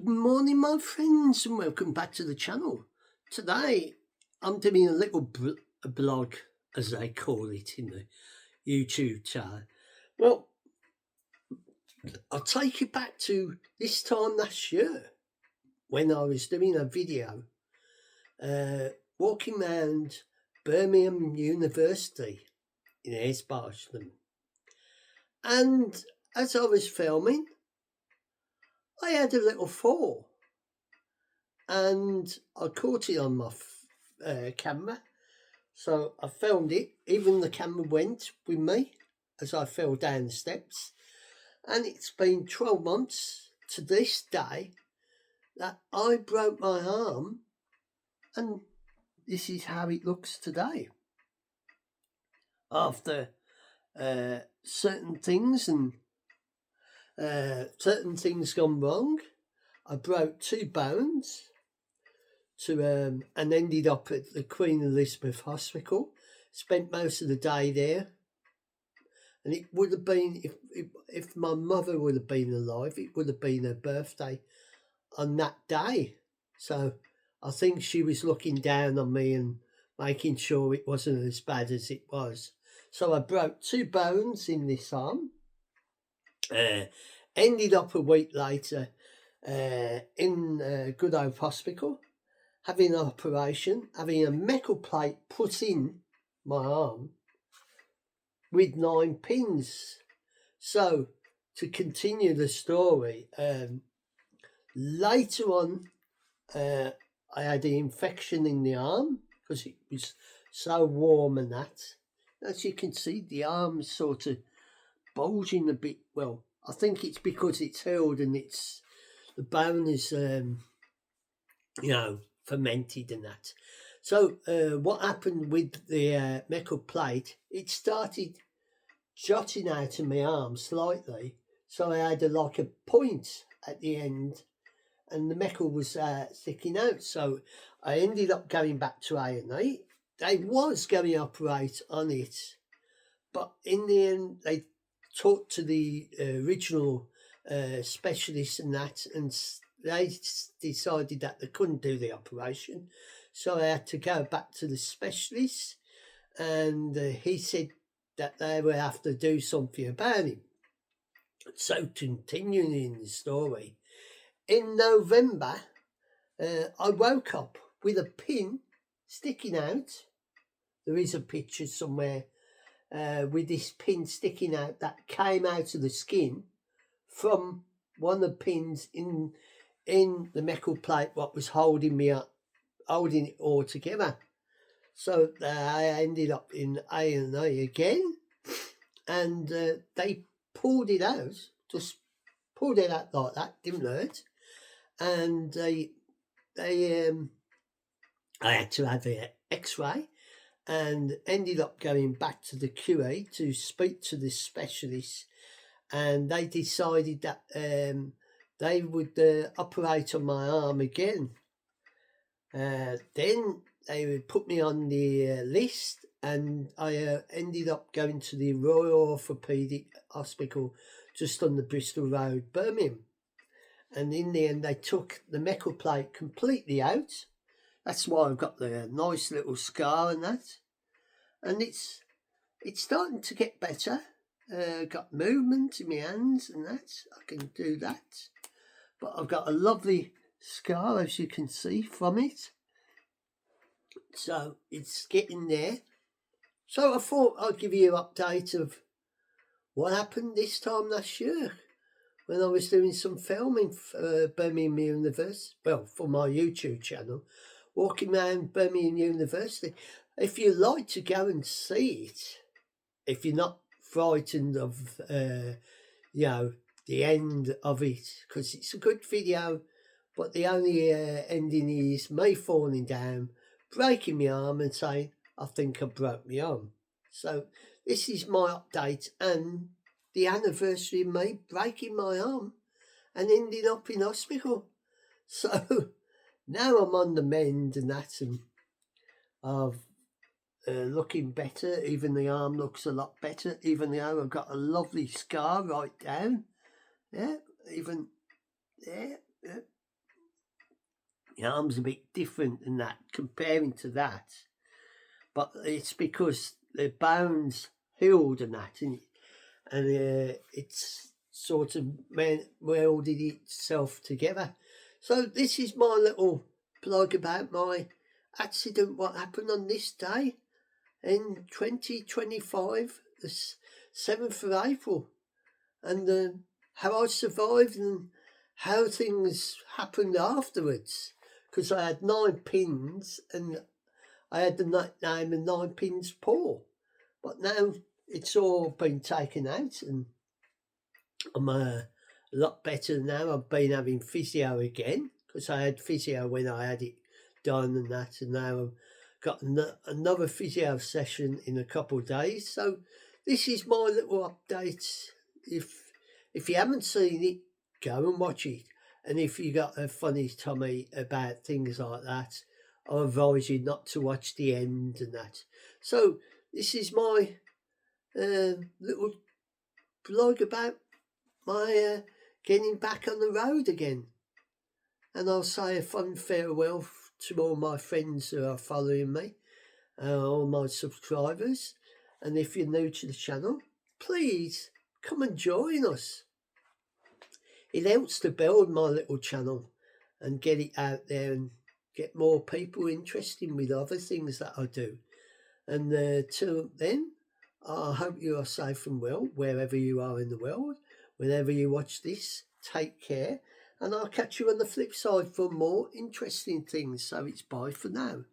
Good morning, my friends, and welcome back to the channel. Today, I'm doing a little blog, as they call it in the YouTube channel. Well, I'll take you back to this time last year when I was doing a video walking around Birmingham University in Esbarsham. And as I was filming, I had a little fall. And I caught it on my camera, so I filmed it. Even the camera went with me as I fell down the steps. And it's been 12 months to this day that I broke my arm, and this is how it looks today. After certain things gone wrong, I broke 2 bones. And ended up at the Queen Elizabeth Hospital. Spent most of the day there, and it would have been if my mother would have been alive, it would have been her birthday on that day. So I think she was looking down on me and making sure it wasn't as bad as it was. So I broke 2 bones in this arm. Ended up a week later in Good Hope Hospital, having an operation, having a metal plate put in my arm with 9 pins. So, to continue the story, later on, I had an infection in the arm because it was so warm and that. As you can see, the arm's sort of bulging a bit. Well, I think it's because it's healed and the bone is, fermented and that. So what happened with the metal plate, it started jutting out of my arm slightly, so I had like a point at the end and the metal was sticking out. So I ended up going back to A&E. They was going to operate on it, but in the end they talked to the original specialist and that, and they decided that they couldn't do the operation. So I had to go back to the specialist, and he said that they would have to do something about him. So continuing in the story, in November, I woke up with a pin sticking out. There is a picture somewhere with this pin sticking out that came out of the skin from one of the pins in the metal plate what was holding me up, holding it all together. So I ended up in A&E again, and they pulled it out, just pulled it out like that, didn't hurt. And I had to have an X-ray, and ended up going back to the QA to speak to the specialist, and they decided that they would operate on my arm again. Then they would put me on the list, and I ended up going to the Royal Orthopaedic Hospital just on the Bristol Road, Birmingham. And in the end, they took the metal plate completely out. That's why I've got the nice little scar and that. And it's starting to get better. Got movement in my hands and that. I can do that. But I've got a lovely scar, as you can see, from it. So it's getting there. So I thought I'd give you an update of what happened this time last year when I was doing some filming for Birmingham University. Well, for my YouTube channel, walking around Birmingham University. If you'd like to go and see it, if you're not frightened of, the end of it, because it's a good video, but the only ending is me falling down, breaking my arm and saying, I think I broke my arm. So this is my update and the anniversary of me breaking my arm and ending up in hospital. So now I'm on the mend and that, and I've looking better. Even the arm looks a lot better, even though I've got a lovely scar right down. Yeah, even there. Yeah. My arm's a bit different than that, comparing to that. But it's because the bones healed and that, and it's sort of welded itself together. So this is my little blog about my accident, what happened on this day in 2025, the 7th of April, and how I survived and how things happened afterwards. Because I had 9 pins and I had the nickname of 9 pins Paul. But now it's all been taken out and I'm a lot better now. I've been having physio again because I had physio when I had it done and that, and now I've got another physio session in a couple of days. So this is my little update. If you haven't seen it, go and watch it. And if you got a funny tummy about things like that, I advise you not to watch the end and that. So this is my little blog about my getting back on the road again. And I'll say a fond farewell to all my friends who are following me, all my subscribers. And if you're new to the channel, please come and join us. It helps to build my little channel and get it out there and get more people interested with other things that I do. And till then, I hope you are safe and well wherever you are in the world. Whenever you watch this, take care. And I'll catch you on the flip side for more interesting things. So it's bye for now.